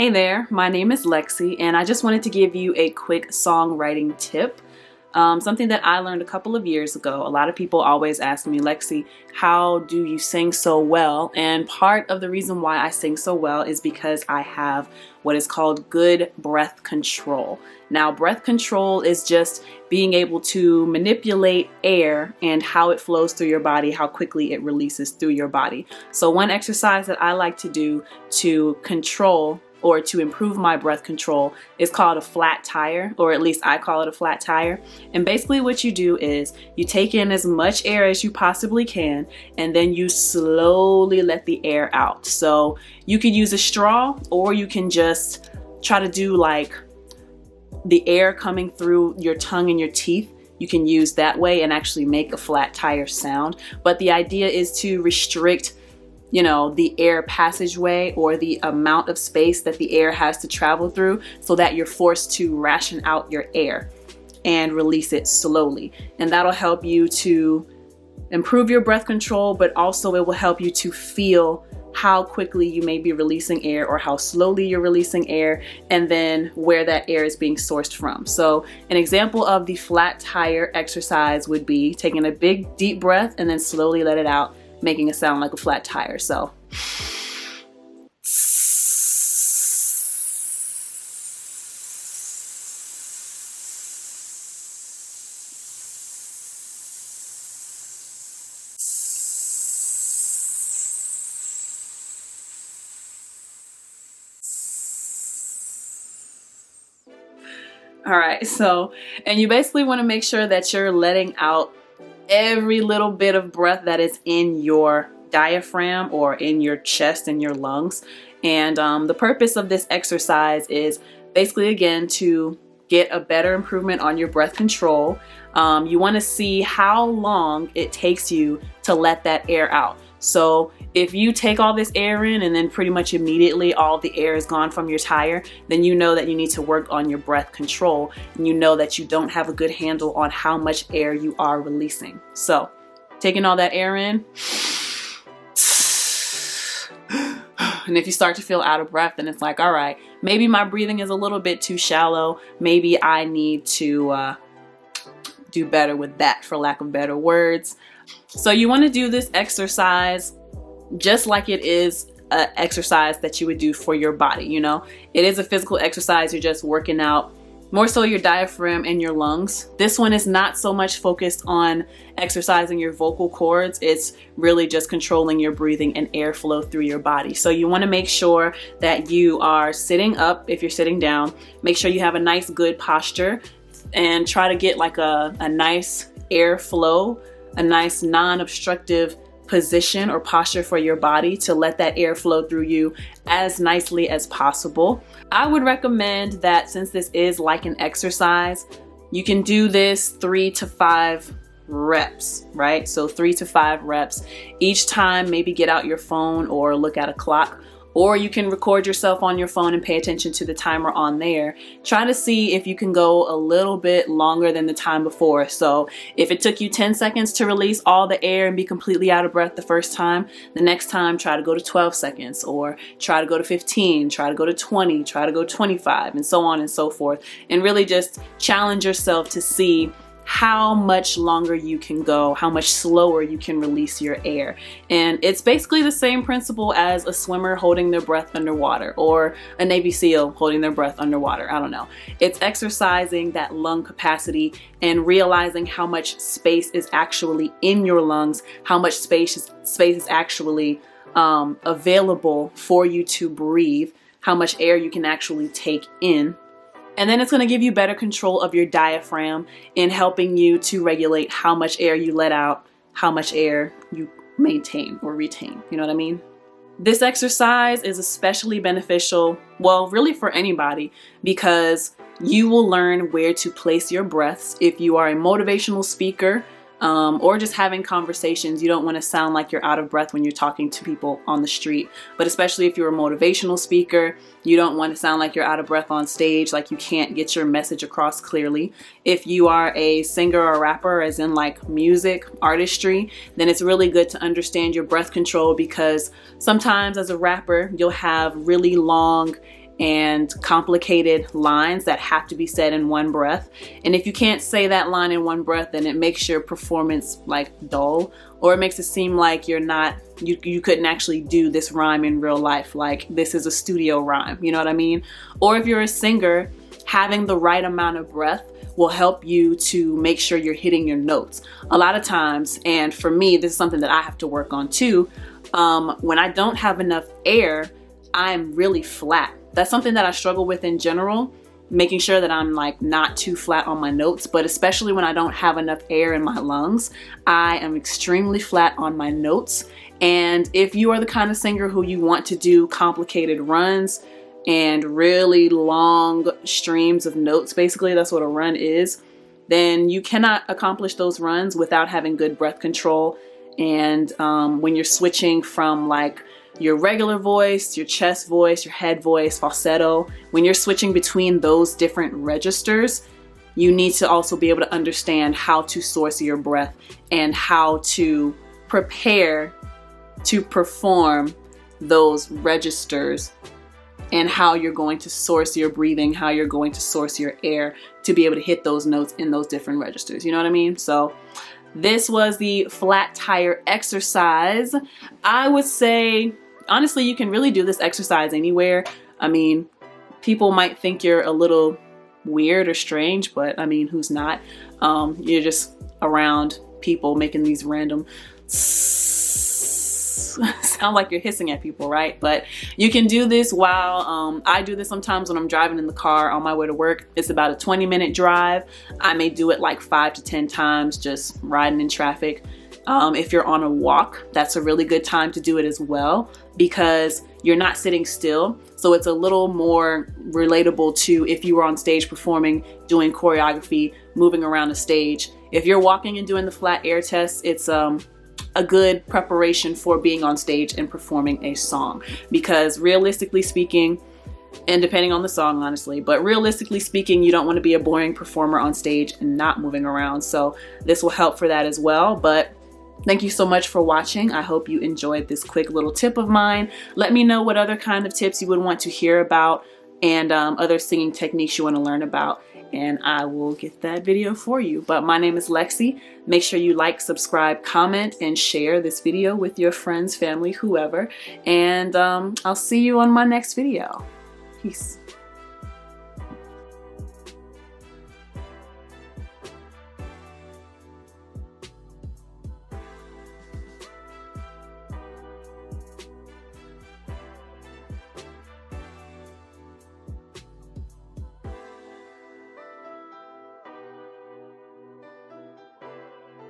Hey there, my name is Lexi, and I just wanted to give you a quick songwriting tip. Something that I learned a couple of years ago. A lot of people always ask me, Lexi, how do you sing so well? And part of the reason why I sing so well is because I have what is called good breath control. Now, breath control is just being able to manipulate air and how it flows through your body, how quickly it releases through your body. So one exercise that I like to do to control or to improve my breath control is called a flat tire, or at least I call it a flat tire. And basically what you do is you take in as much air as you possibly can, and then you slowly let the air out. So you could use a straw, or you can just try to do like the air coming through your tongue and your teeth. You can use that way and actually make a flat tire sound. But the idea is to restrict the air passageway or the amount of space that the air has to travel through, so that you're forced to ration out your air and release it slowly. And that'll help you to improve your breath control, but also it will help you to feel how quickly you may be releasing air or how slowly you're releasing air, and then where that air is being sourced from. So an example of the flat tire exercise would be taking a big deep breath and then slowly let it out, making a sound like a flat tire. So all right, and you basically want to make sure that you're letting out every little bit of breath that is in your diaphragm or in your chest and your lungs. And the purpose of this exercise is basically, again, to get a better improvement on your breath control. You want to see how long it takes you to let that air out. So if you take all this air in and then pretty much immediately all the air is gone from your tire, then you know that you need to work on your breath control, and you know that you don't have a good handle on how much air you are releasing. So taking all that air in, and if you start to feel out of breath, then it's like, all right, maybe my breathing is a little bit too shallow. Maybe I need to do better with that, for lack of better words. So you want to do this exercise just like it is an exercise that you would do for your body. It is a physical exercise. You're just working out more so your diaphragm and your lungs. This one is not so much focused on exercising your vocal cords. It's really just controlling your breathing and airflow through your body. So you want to make sure that you are sitting up. If you're sitting down, make sure you have a nice good posture, and try to get like a nice airflow, a nice non-obstructive position or posture for your body to let that air flow through you as nicely as possible. I would recommend that, since this is like an exercise, you can do this 3 to 5 reps, right? So 3 to 5 reps. Each time, maybe get out your phone or look at a clock, or you can record yourself on your phone and pay attention to the timer on there. Try to see if you can go a little bit longer than the time before. So if it took you 10 seconds to release all the air and be completely out of breath the first time, the next time try to go to 12 seconds, or try to go to 15, try to go to 20, try to go 25, and so on and so forth. And really just challenge yourself to see how much longer you can go, how much slower you can release your air. And it's basically the same principle as a swimmer holding their breath underwater, or a Navy SEAL holding their breath underwater. I don't know. It's exercising that lung capacity and realizing how much space is actually in your lungs, how much space is actually available for you to breathe, how much air you can actually take in. And then it's going to give you better control of your diaphragm in helping you to regulate how much air you let out, how much air you maintain or retain. You know what I mean? This exercise is especially beneficial, well, really for anybody, because you will learn where to place your breaths. If you are a motivational speaker, or just having conversations, you don't want to sound like you're out of breath when you're talking to people on the street. But especially if you're a motivational speaker, you don't want to sound like you're out of breath on stage, like you can't get your message across clearly. If you are a singer or rapper, as in like music, artistry, then it's really good to understand your breath control, because sometimes as a rapper, you'll have really long and complicated lines that have to be said in one breath. And if you can't say that line in one breath, then it makes your performance like dull, or it makes it seem like you couldn't actually do this rhyme in real life, like this is a studio rhyme, you know what I mean? Or if you're a singer, having the right amount of breath will help you to make sure you're hitting your notes. A lot of times, and for me, this is something that I have to work on too, when I don't have enough air, I'm really flat. That's something that I struggle with in general, making sure that I'm like not too flat on my notes, but especially when I don't have enough air in my lungs, I am extremely flat on my notes. And if you are the kind of singer who you want to do complicated runs and really long streams of notes, basically that's what a run is, then you cannot accomplish those runs without having good breath control. And when you're switching from like your regular voice, your chest voice, your head voice, falsetto, when you're switching between those different registers, you need to also be able to understand how to source your breath and how to prepare to perform those registers, and how you're going to source your breathing, how you're going to source your air to be able to hit those notes in those different registers. You know what I mean? So this was the flat tire exercise. I would say, honestly, you can really do this exercise anywhere. I mean, people might think you're a little weird or strange, but I mean, who's not? You're just around people making these random sound like you're hissing at people, right? But you can do this while I do this sometimes when I'm driving in the car on my way to work. It's about a 20-minute drive. I may do it like 5 to 10 times just riding in traffic. If you're on a walk, that's a really good time to do it as well, because you're not sitting still. So it's a little more relatable to if you were on stage performing, doing choreography, moving around the stage. If you're walking and doing the flat air test, it's a good preparation for being on stage and performing a song, because realistically speaking, and depending on the song honestly, but realistically speaking, you don't want to be a boring performer on stage and not moving around. So this will help for that as well. But thank you so much for watching. I hope you enjoyed this quick little tip of mine. Let me know what other kind of tips you would want to hear about, and other singing techniques you want to learn about, and I will get that video for you. But my name is LexC. Make sure you like, subscribe, comment, and share this video with your friends, family, whoever. And I'll see you on my next video. Peace.